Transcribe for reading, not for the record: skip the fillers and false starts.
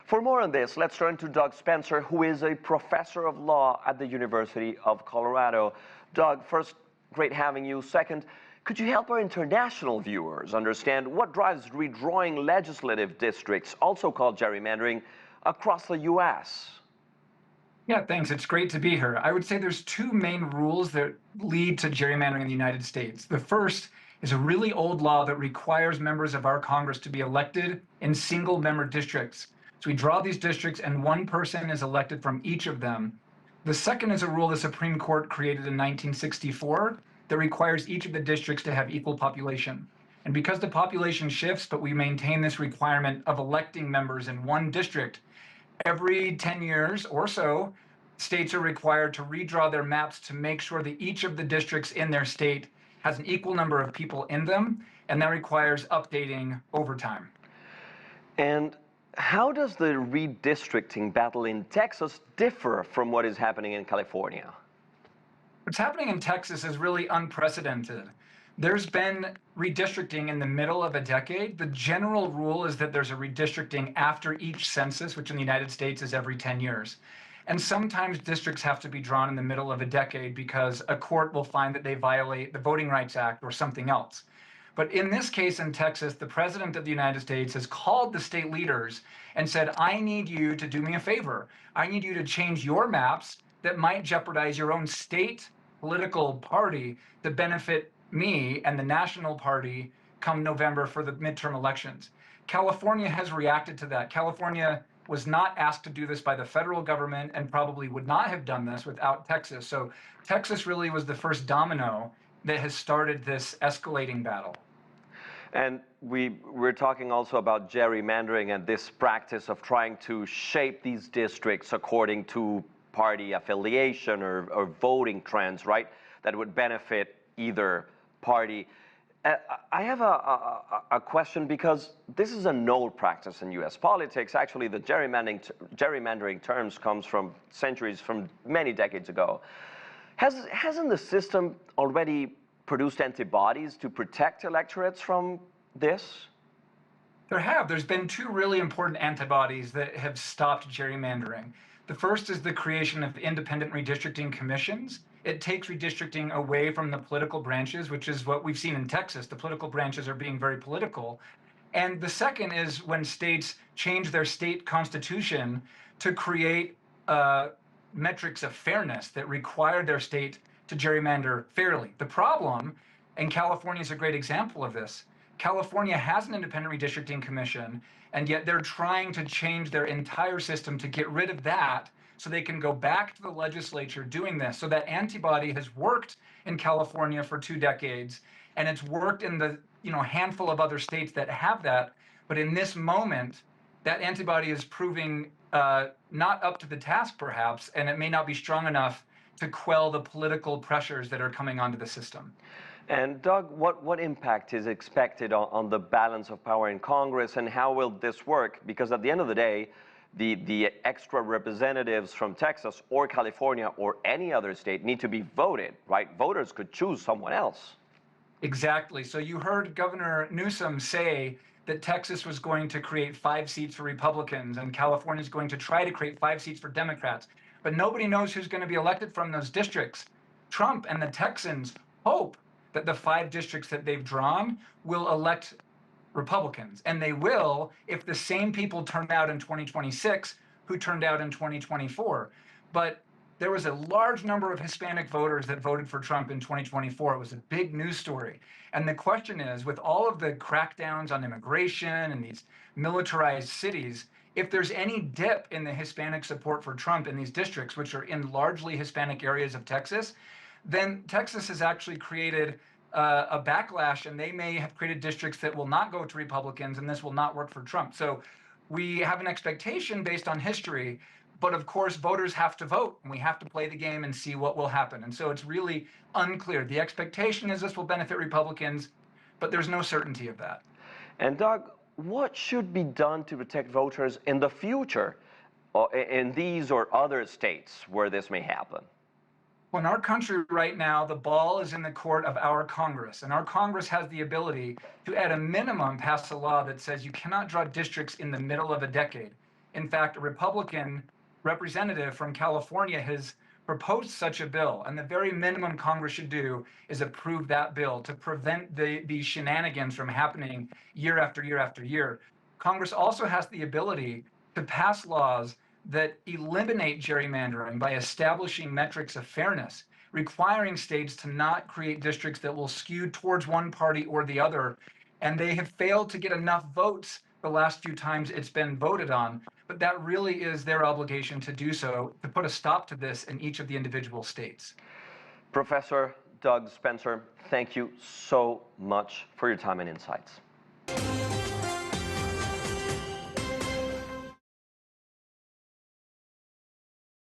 For more on this, let's turn to Doug Spencer, who is a professor of law at the University of Colorado. Doug, first, great having you. Second, could you help our international viewers understand what drives redrawing legislative districts, also called gerrymandering, across the U.S.? Yeah, thanks. It's great to be here. I would say there's two main rules that lead to gerrymandering in the United States. The first is a really old law that requires members of our Congress to be elected in single-member districts. So we draw these districts and one person is elected from each of them. The second is a rule the Supreme Court created in 1964 that requires each of the districts to have equal population. And because the population shifts, but we maintain this requirement of electing members in one district, every 10 years or so, states are required to redraw their maps to make sure that each of the districts in their state has an equal number of people in them, and that requires updating over time. And how does the redistricting battle in Texas differ from what is happening in California? What's happening in Texas is really unprecedented. There's been redistricting in the middle of a decade. The general rule is that there's a redistricting after each census, which in the United States is every 10 years. And sometimes districts have to be drawn in the middle of a decade because a court will find that they violate the Voting Rights Act or something else. But in this case in Texas, the President of the United States has called the state leaders and said, I need you to do me a favor. I need you to change your maps that might jeopardize your own state political party to benefit me and the national party come November for the midterm elections. California has reacted to that. California was not asked to do this by the federal government and probably would not have done this without Texas. So Texas really was the first domino that has started this escalating battle. And we're talking also about gerrymandering and this practice of trying to shape these districts according to party affiliation or voting trends, right, that would benefit either party. I have a question, because this is an old practice in U.S. politics. Actually, the gerrymandering terms comes from centuries, from many decades ago. Hasn't the system already produced antibodies to protect electorates from this? There's been two really important antibodies that have stopped gerrymandering. The first is the creation of independent redistricting commissions. It takes redistricting away from the political branches, which is what we've seen in Texas. The political branches are being very political. And the second is when states change their state constitution to create metrics of fairness that require their state to gerrymander fairly. The problem, and California is a great example of this, California has an independent redistricting commission, and yet they're trying to change their entire system to get rid of that so they can go back to the legislature doing this. So that antibody has worked in California for 2 decades, and it's worked in the handful of other states that have that. But in this moment, that antibody is proving not up to the task, perhaps, and it may not be strong enough to quell the political pressures that are coming onto the system. And Doug, what impact is expected on the balance of power in Congress, and how will this work? Because at the end of the day, the extra representatives from Texas or California or any other state need to be voted, right? Voters could choose someone else. Exactly. So you heard Governor Newsom say that Texas was going to create 5 seats for Republicans and California is going to try to create 5 seats for Democrats. But nobody knows who's going to be elected from those districts. Trump and the Texans hope that the 5 districts that they've drawn will elect Republicans. And they will if the same people turn out in 2026 who turned out in 2024. But there was a large number of Hispanic voters that voted for Trump in 2024. It was a big news story. And the question is, with all of the crackdowns on immigration and these militarized cities, if there's any dip in the Hispanic support for Trump in these districts, which are in largely Hispanic areas of Texas, then Texas has actually created a backlash, and they may have created districts that will not go to Republicans, and this will not work for Trump. So we have an expectation based on history, but of course voters have to vote, and we have to play the game and see what will happen. And so it's really unclear. The expectation is this will benefit Republicans, but there's no certainty of that. And Doug, what should be done to protect voters in the future in these or other states where this may happen? Well, in our country right now, the ball is in the court of our Congress, and our Congress has the ability to, at a minimum, pass a law that says you cannot draw districts in the middle of a decade. In fact, a Republican representative from California has proposed such a bill, and the very minimum Congress should do is approve that bill to prevent these shenanigans from happening year after year after year. Congress also has the ability to pass laws that eliminate gerrymandering by establishing metrics of fairness, requiring states to not create districts that will skew towards one party or the other. And they have failed to get enough votes the last few times it's been voted on. But that really is their obligation to do so, to put a stop to this in each of the individual states. Professor Doug Spencer, thank you so much for your time and insights.